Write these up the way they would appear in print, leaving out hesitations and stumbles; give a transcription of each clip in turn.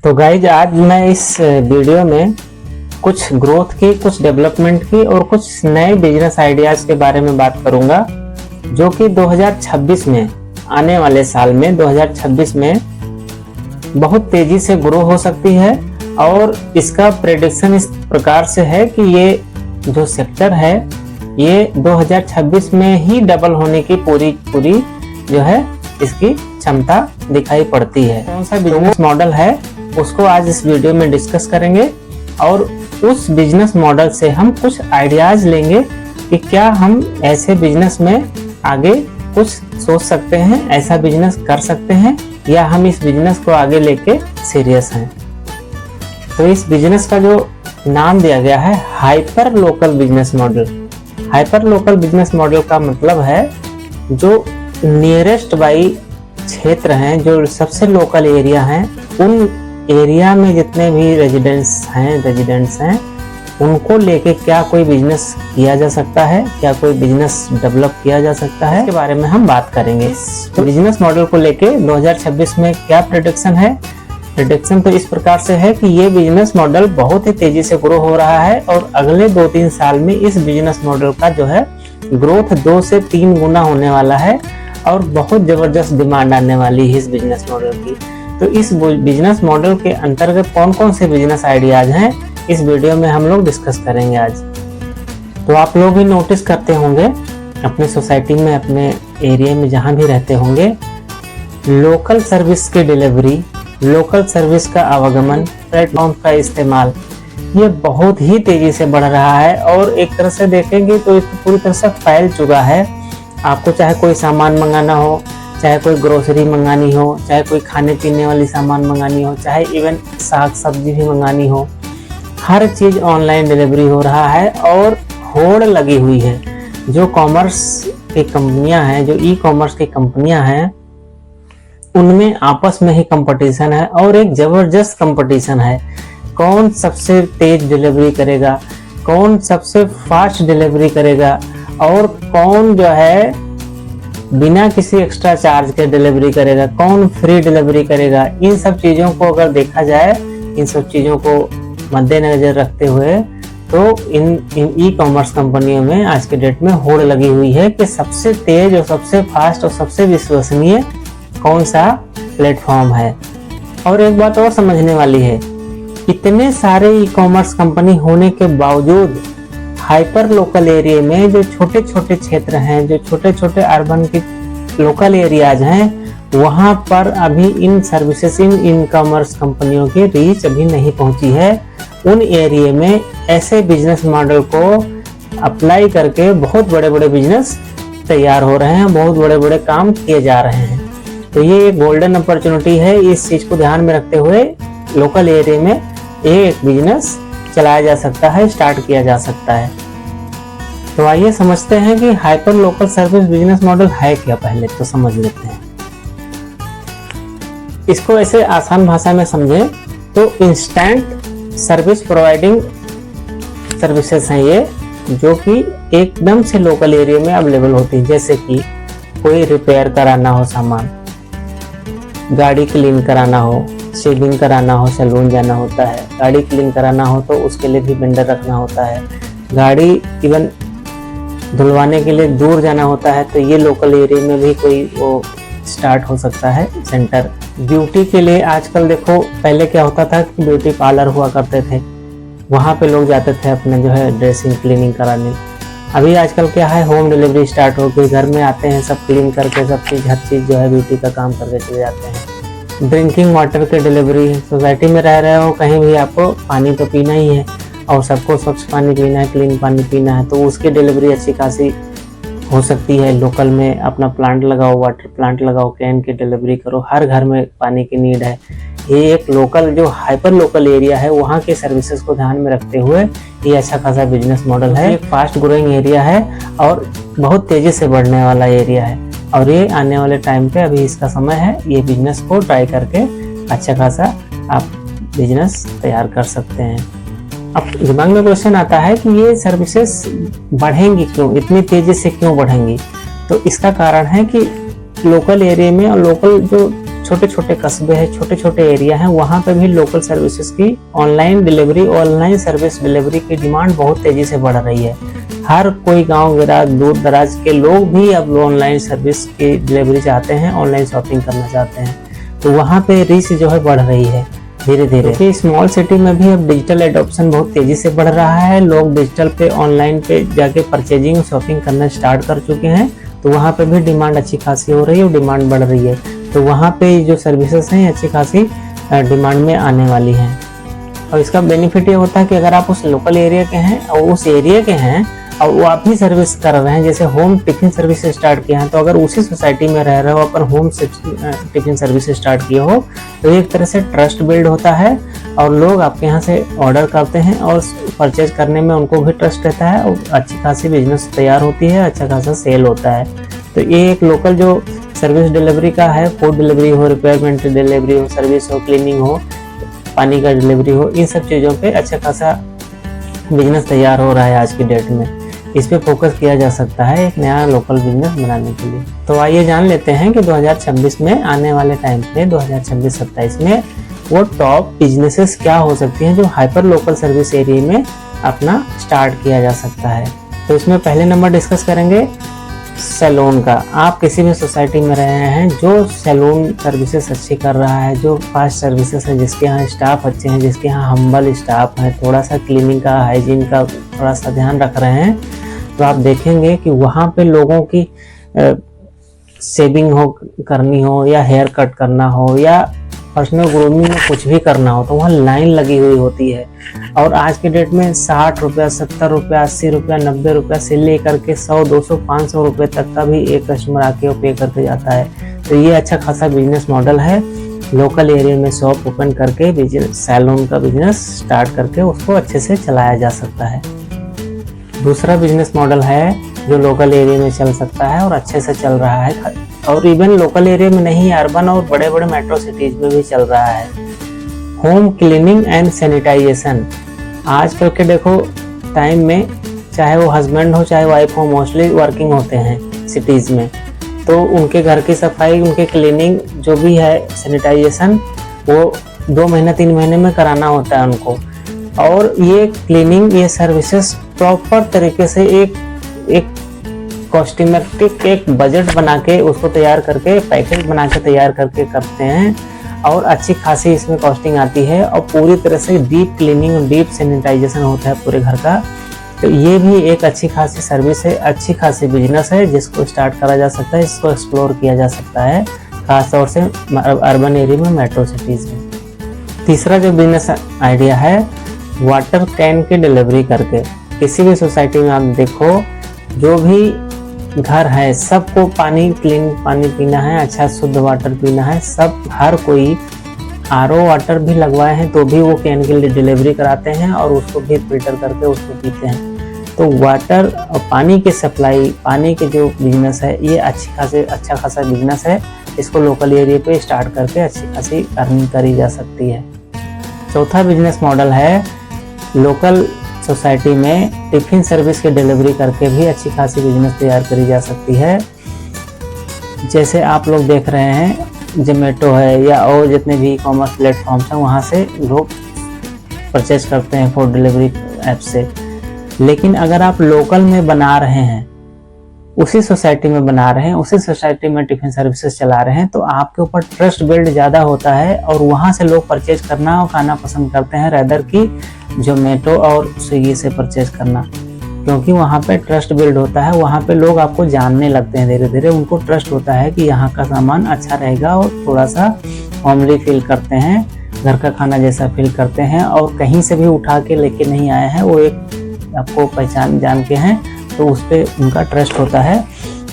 तो गाइज आज मैं इस वीडियो में कुछ ग्रोथ की, कुछ डेवलपमेंट की और कुछ नए बिजनेस आइडियाज के बारे में बात करूंगा जो कि 2026 में, आने वाले साल में 2026 में बहुत तेजी से ग्रो हो सकती है। और इसका प्रेडिक्शन इस प्रकार से है कि ये जो सेक्टर है ये 2026 में ही डबल होने की पूरी जो है इसकी क्षमता दिखाई पड़ती है। कौन सा बिजनेस मॉडल है उसको आज इस वीडियो में डिस्कस करेंगे और उस बिजनेस मॉडल से हम कुछ आइडियाज लेंगे कि क्या हम ऐसे बिजनेस में आगे कुछ सोच सकते हैं, ऐसा बिजनेस कर सकते हैं या हम इस बिजनेस को आगे लेके सीरियस हैं। तो इस बिजनेस का जो नाम दिया गया है hyper local business model. Hyper local business model का मतलब है जो नियरेस्ट बाई क्षेत्र हैं, जो सबसे लोकल एरिया हैं, उन एरिया में जितने भी रेजिडेंट्स हैं उनको लेके क्या कोई बिजनेस किया जा सकता है, क्या कोई बिजनेस डेवलप किया जा सकता है, इसके बारे में हम बात करेंगे। तो बिजनेस मॉडल को लेके 2026 में क्या प्रेडिक्शन है। प्रेडिक्शन तो इस प्रकार से है कि ये बिजनेस मॉडल बहुत ही तेजी से ग्रो हो रहा है और अगले 2-3 साल में इस बिजनेस मॉडल का जो है ग्रोथ 2 से 3 गुना होने वाला है और बहुत जबरदस्त डिमांड आने वाली है इस बिजनेस मॉडल की। तो इस बिजनेस मॉडल के अंतर्गत कौन कौन से बिजनेस आइडियाज हैं इस वीडियो में हम लोग डिस्कस करेंगे आज। तो आप लोग भी नोटिस करते होंगे अपने सोसाइटी में, अपने एरिया में जहां भी रहते होंगे, लोकल सर्विस की डिलीवरी, लोकल सर्विस का आवागमन, प्लेटफॉर्म का इस्तेमाल ये बहुत ही तेजी से बढ़ रहा है और एक तरह से देखेंगे तो पूरी तरह से फैल चुका है। आपको चाहे कोई सामान मंगाना हो, चाहे कोई ग्रोसरी मंगानी हो, चाहे कोई खाने पीने वाली सामान मंगानी हो, चाहे इवन साग सब्जी भी मंगानी हो, हर चीज ऑनलाइन डिलीवरी हो रहा है और होड़ लगी हुई है। जो कॉमर्स की कंपनियां हैं, जो ई कॉमर्स की कंपनियां हैं, उनमें आपस में ही कंपटीशन है और एक जबरदस्त कंपटीशन है। कौन सबसे तेज डिलीवरी करेगा, कौन सबसे फास्ट डिलीवरी करेगा और कौन जो है बिना किसी एक्स्ट्रा चार्ज के डिलीवरी करेगा, कौन फ्री डिलीवरी करेगा। इन सब चीजों को अगर देखा जाए, इन सब चीजों को मद्देनजर रखते हुए तो इन ई कॉमर्स कंपनियों में आज के डेट में होड़ लगी हुई है कि सबसे तेज और सबसे फास्ट और सबसे विश्वसनीय कौन सा प्लेटफॉर्म है। और एक बात और समझने वाली है, इतने सारे ई कॉमर्स कंपनी होने के बावजूद हाइपर लोकल एरिया में जो छोटे छोटे क्षेत्र हैं, जो छोटे छोटे अर्बन के लोकल एरियाज हैं, वहां पर अभी इन सर्विसेज, इन कॉमर्स कंपनियों की रीच अभी नहीं पहुंची है। उन एरिया में ऐसे बिजनेस मॉडल को अप्लाई करके बहुत बड़े बड़े बिजनेस तैयार हो रहे हैं, बहुत बड़े बड़े काम किए जा रहे हैं। तो ये एक गोल्डन अपॉर्चुनिटी है। इस चीज को ध्यान में रखते हुए लोकल एरिया में एक बिजनेस चलाया जा सकता है, स्टार्ट किया जा सकता है। तो आइए समझते हैं कि hyper local service business model है क्या। पहले तो समझ लेते हैं इसको। ऐसे आसान भाषा में समझें तो इंस्टेंट सर्विस प्रोवाइडिंग सर्विसेज हैं ये, जो कि एकदम से लोकल एरिया में अवेलेबल होती है। जैसे कि कोई रिपेयर कराना हो सामान, गाड़ी क्लीन कराना हो, शेविंग कराना हो, सैलून जाना होता है, गाड़ी क्लीन कराना हो तो उसके लिए भी वेंडर रखना होता है, गाड़ी इवन धुलवाने के लिए दूर जाना होता है तो ये लोकल एरिया में भी कोई वो स्टार्ट हो सकता है सेंटर। ब्यूटी के लिए आजकल देखो, पहले क्या होता था कि ब्यूटी पार्लर हुआ करते थे, वहाँ पे लोग जाते थे अपने जो है ड्रेसिंग क्लीनिंग कराने। अभी आजकल क्या है, होम डिलीवरी स्टार्ट हो गई, घर में आते हैं सब क्लीन करके, सब चीज़ हर चीज़ जो है ब्यूटी का काम करके चले जाते हैं। ड्रिंकिंग वाटर की डिलीवरी, सोसाइटी में रह रहे हो कहीं भी, आपको पानी तो पीना ही है और सबको स्वच्छ पानी पीना है, क्लीन पानी पीना है, तो उसकी डिलीवरी अच्छी खासी हो सकती है। लोकल में अपना प्लांट लगाओ, वाटर प्लांट लगाओ, कैन की डिलीवरी करो, हर घर में पानी की नीड है। ये एक लोकल जो हाइपर लोकल एरिया है वहाँ के सर्विसेज को ध्यान में रखते हुए ये अच्छा खासा बिजनेस मॉडल है। एक फास्ट ग्रोइंग एरिया है और बहुत तेजी से बढ़ने वाला एरिया है और ये आने वाले टाइम पे अभी इसका समय है। ये बिजनेस को ट्राई करके अच्छा खासा आप बिजनेस तैयार कर सकते हैं। अब दिमाग में क्वेश्चन आता है कि ये सर्विसेज बढ़ेंगी क्यों, इतनी तेजी से क्यों बढ़ेंगी। तो इसका कारण है कि लोकल एरिया में और लोकल जो छोटे छोटे कस्बे हैं, छोटे छोटे एरिया हैं, वहाँ पे भी लोकल सर्विसेज की online delivery, online service delivery की डिमांड बहुत तेजी से बढ़ रही है। हर कोई गांव गिराज दूर दराज के लोग भी अब ऑनलाइन सर्विस की डिलीवरी चाहते हैं, ऑनलाइन शॉपिंग करना चाहते हैं। तो वहाँ पे रीच जो है बढ़ रही है धीरे धीरे। क्योंकि स्मॉल सिटी में भी अब डिजिटल एडॉप्शन बहुत तेजी से बढ़ रहा है। लोग डिजिटल पे ऑनलाइन पे जाके परचेजिंग शॉपिंग करना स्टार्ट कर चुके हैं। तो वहाँ पे भी डिमांड अच्छी खासी हो रही है और डिमांड बढ़ रही है। तो वहाँ पे जो सर्विसेज हैं अच्छी खासी डिमांड में आने वाली हैं। और इसका बेनिफिट ये होता है कि अगर आप उस लोकल एरिया के हैं और उस एरिया के हैं और वो आप ही सर्विस कर रहे हैं, जैसे होम टिफिन सर्विस स्टार्ट किया है, तो अगर उसी सोसाइटी में रह रहे हो, अपन होम टिफिन सर्विस स्टार्ट किए हो, तो एक तरह से ट्रस्ट बिल्ड होता है और लोग आपके यहाँ से ऑर्डर करते हैं और परचेज करने में उनको भी ट्रस्ट रहता है और अच्छी खासी बिजनेस तैयार होती है, अच्छा खासा सेल होता है। तो ये एक लोकल जो सर्विस डिलीवरी का है, फूड डिलीवरी हो, रिपेयरमेंट डिलीवरी हो, सर्विस हो, क्लीनिंग हो, पानी का डिलीवरी हो, इन सब चीज़ों पे अच्छा खासा बिजनेस तैयार हो रहा है आज की डेट में। इस पे फोकस किया जा सकता है एक नया लोकल बिजनेस बनाने के लिए। तो आइए जान लेते हैं कि 2026 में आने वाले टाइम पे 2026-27 में वो टॉप बिजनेसेस क्या हो सकती हैं जो हाइपर लोकल सर्विस एरिया में अपना स्टार्ट किया जा सकता है। तो इसमें पहले नंबर डिस्कस करेंगे सैलून का। आप किसी भी सोसाइटी में रहे हैं जो सैलून सर्विसेज अच्छी कर रहा है, जो फास्ट सर्विसेज है, जिसके यहाँ स्टाफ अच्छे हैं, जिसके यहाँ हम्बल स्टाफ है, थोड़ा सा क्लीनिंग का, हाइजीन का थोड़ा सा ध्यान रख रहे हैं, तो आप देखेंगे कि वहाँ पे लोगों की शेविंग हो करनी हो या हेयर कट करना हो या पर्सनल ग्रूमिंग में कुछ भी करना हो तो वहाँ लाइन लगी हुई होती है। और आज के डेट में 60 रुपया, 70 रुपया, 80 रुपया, 90 रुपया से लेकर के 100, 200, 500 रुपये तक का भी एक कस्टमर आके पे करके जाता है। तो ये अच्छा खासा बिजनेस मॉडल है। लोकल एरिया में शॉप ओपन करके बिजनेस, सैलून का बिजनेस स्टार्ट करके उसको अच्छे से चलाया जा सकता है। दूसरा बिजनेस मॉडल है जो लोकल एरिया में चल सकता है और अच्छे से चल रहा है, और इवन लोकल एरिया में नहीं, अर्बन और बड़े बड़े मेट्रो सिटीज में भी चल रहा है, होम क्लीनिंग एंड सैनिटाइजेशन। आजकल के देखो टाइम में चाहे वो हस्बैंड हो चाहे वाइफ हो, मोस्टली वर्किंग होते हैं सिटीज में, तो उनके घर की सफाई, उनके क्लीनिंग जो भी है, सैनिटाइजेशन, वो 2 महीने 3 महीने में कराना होता है उनको। और ये क्लीनिंग, ये सर्विसेज प्रॉपर तरीके से एक कॉस्टिमेटिक एक बजट बना के उसको तैयार करके, पैकेज बना के तैयार करके करते हैं और अच्छी खासी इसमें कॉस्टिंग आती है और पूरी तरह से डीप क्लीनिंग, डीप सैनिटाइजेशन होता है पूरे घर का। तो ये भी एक अच्छी खासी सर्विस है, अच्छी खासी बिजनेस है जिसको स्टार्ट करा जा सकता है, इसको एक्सप्लोर किया जा सकता है, खासतौर से अर्बन एरिया में, मेट्रो सिटीज में। तीसरा जो बिजनेस आइडिया है, वाटर कैन की डिलीवरी करके। किसी भी सोसाइटी में आप देखो, जो भी घर है सबको पानी, क्लीन पानी पीना है, अच्छा शुद्ध वाटर पीना है, सब हर कोई आरओ वाटर भी लगवाए हैं तो भी वो कैन के लिए डिलीवरी कराते हैं और उसको भी फिल्टर करके उसको पीते हैं। तो वाटर और पानी की सप्लाई, पानी के जो बिजनेस है, ये अच्छा खासा बिजनेस है। इसको लोकल एरिया पे स्टार्ट करके अच्छी खासी अर्निंग करी जा सकती है। चौथा बिजनेस मॉडल है, लोकल सोसाइटी में टिफिन सर्विस की डिलीवरी करके भी अच्छी खासी बिजनेस तैयार करी जा सकती है। जैसे आप लोग देख रहे हैं, जोमेटो है या और जितने भी ई-कॉमर्स प्लेटफॉर्म्स हैं, वहाँ से लोग परचेज करते हैं फूड डिलीवरी ऐप से। लेकिन अगर आप लोकल में बना रहे हैं, उसी सोसाइटी में बना रहे हैं, उसी सोसाइटी में टिफिन सर्विसेज चला रहे हैं, तो आपके ऊपर ट्रस्ट बिल्ड ज़्यादा होता है और वहाँ से लोग परचेज करना और खाना पसंद करते हैं रेदर की जोमेटो और स्विगी से परचेज करना, क्योंकि वहाँ पे ट्रस्ट बिल्ड होता है। वहाँ पे लोग आपको जानने लगते हैं धीरे धीरे, उनको ट्रस्ट होता है कि यहाँ का सामान अच्छा रहेगा और थोड़ा सा होमली फील करते हैं, घर का खाना जैसा फील करते हैं और कहीं से भी उठा के लेके नहीं आए हैं, वो एक आपको पहचान जान के हैं, तो उस पर उनका ट्रस्ट होता है।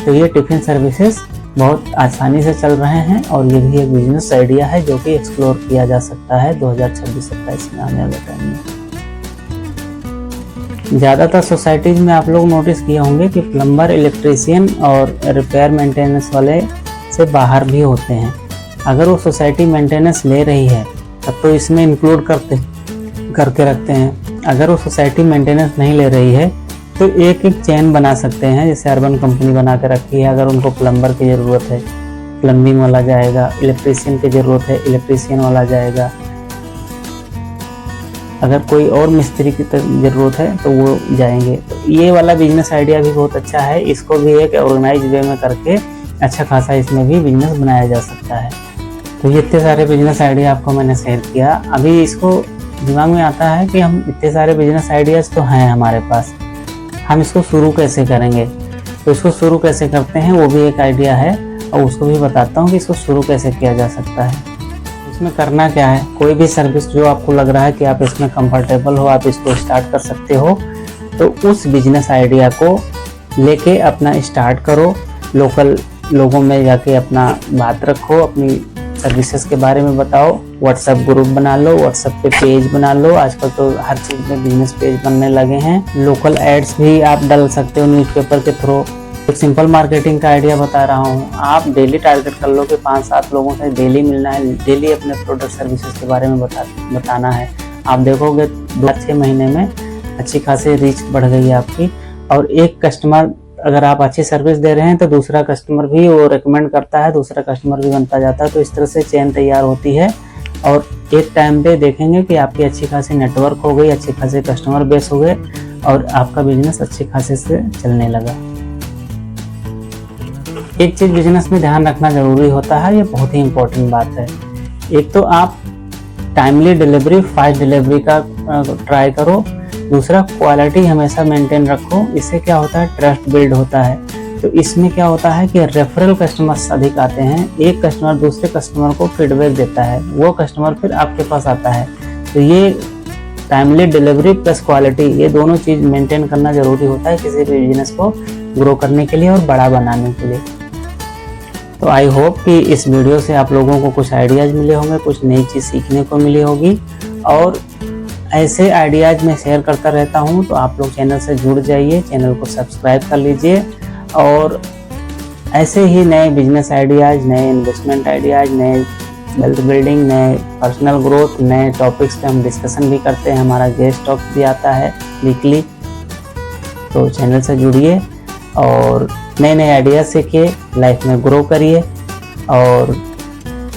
तो ये टिफिन सर्विसेज बहुत आसानी से चल रहे हैं और ये भी एक बिजनेस आइडिया है जो कि एक्सप्लोर किया जा सकता है 2026-27 में आने वाले टाइम में। ज़्यादातर सोसाइटीज़ में आप लोग नोटिस किए होंगे कि प्लम्बर, इलेक्ट्रीशियन और रिपेयर मेंटेनेंस वाले से बाहर भी होते हैं। अगर वो सोसाइटी मेंटेनेंस ले रही है तब तो इसमें इंक्लूड करके रखते हैं। अगर वो सोसाइटी मेंटेनेंस नहीं ले रही है तो एक चेन बना सकते हैं, जैसे अर्बन कंपनी बना के रखी है। अगर उनको प्लम्बर की ज़रूरत है प्लम्बिंग वाला जाएगा, इलेक्ट्रीशियन की ज़रूरत है इलेक्ट्रीशियन वाला जाएगा, अगर कोई और मिस्त्री की ज़रूरत है तो वो जाएंगे। तो ये वाला बिजनेस आइडिया भी बहुत अच्छा है, इसको भी एक ऑर्गेनाइज वे में करके अच्छा खासा इसमें भी बिजनेस बनाया जा सकता है। तो ये इतने सारे बिजनेस आइडिया आपको मैंने शेयर किया। अभी इसको दिमाग में आता है कि हम इतने सारे बिजनेस आइडियाज़ तो हैं हमारे पास, हम इसको शुरू कैसे करेंगे। तो इसको शुरू कैसे करते हैं वो भी एक आइडिया है, और उसको भी बताता हूँ कि इसको शुरू कैसे किया जा सकता है। इसमें करना क्या है, कोई भी सर्विस जो आपको लग रहा है कि आप इसमें कंफर्टेबल हो, आप इसको स्टार्ट कर सकते हो, तो उस बिजनेस आइडिया को लेके अपना स्टार्ट करो। लोकल लोगों में जाके अपना बात रखो, अपनी सर्विसेज के बारे में बताओ, व्हाट्सएप ग्रुप बना लो, व्हाट्सएप पे पेज बना लो। आजकल तो हर चीज़ में बिजनेस पेज बनने लगे हैं। लोकल एड्स भी आप डाल सकते हो न्यूज़पेपर के थ्रू। एक सिंपल मार्केटिंग का आइडिया बता रहा हूँ, आप डेली टारगेट कर लो कि 5-7 लोगों से डेली मिलना है, डेली अपने प्रोडक्ट सर्विसेज के बारे में बताना है। आप देखोगे 2-6 महीने में अच्छी खासी रीच बढ़ गई है आपकी। और एक कस्टमर, अगर आप अच्छी सर्विस दे रहे हैं तो दूसरा कस्टमर भी वो रिकमेंड करता है, दूसरा कस्टमर भी बनता जाता है। तो इस तरह से चेन तैयार होती है, और एक टाइम पे देखेंगे कि आपकी अच्छी खासी नेटवर्क हो गई, अच्छे खासे कस्टमर बेस हो गए, और आपका बिजनेस अच्छे खासे से चलने लगा। एक चीज़ बिजनेस में ध्यान रखना ज़रूरी होता है, ये बहुत ही इम्पोर्टेंट बात है। एक तो आप टाइमली डिलीवरी, फास्ट डिलीवरी का ट्राई करो। दूसरा, क्वालिटी हमेशा मेंटेन रखो। इससे क्या होता है, ट्रस्ट बिल्ड होता है। तो इसमें क्या होता है कि रेफरल कस्टमर्स अधिक आते हैं। एक कस्टमर दूसरे कस्टमर को फीडबैक देता है, वो कस्टमर फिर आपके पास आता है। तो ये टाइमली डिलीवरी प्लस क्वालिटी, ये दोनों चीज़ मेंटेन करना ज़रूरी होता है किसी भी बिजनेस को ग्रो करने के लिए और बड़ा बनाने के लिए। तो आई होप कि इस वीडियो से आप लोगों को कुछ आइडियाज़ मिले होंगे, कुछ नई चीज़ सीखने को मिली होगी। और ऐसे आइडियाज़ मैं शेयर करता रहता हूं, तो आप लोग चैनल से जुड़ जाइए, चैनल को सब्सक्राइब कर लीजिए। और ऐसे ही नए बिजनेस आइडियाज़, नए इन्वेस्टमेंट आइडियाज़, नए वेल्थ बिल्डिंग, नए पर्सनल ग्रोथ, नए टॉपिक्स पे हम डिस्कशन भी करते हैं। हमारा गेस्ट टॉक भी आता है वीकली। तो चैनल से जुड़िए और नए नए आइडिया सीखिए, लाइफ में ग्रो करिए और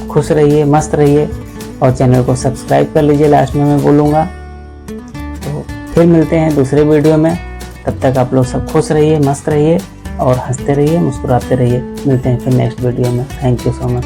खुश रहिए, मस्त रहिए। और चैनल को सब्सक्राइब कर लीजिए, लास्ट में मैं बोलूँगा। तो फिर मिलते हैं दूसरे वीडियो में। तब तक आप लोग सब खुश रहिए, मस्त रहिए और हंसते रहिए, मुस्कुराते रहिए। मिलते हैं फिर नेक्स्ट वीडियो में। Thank you so much.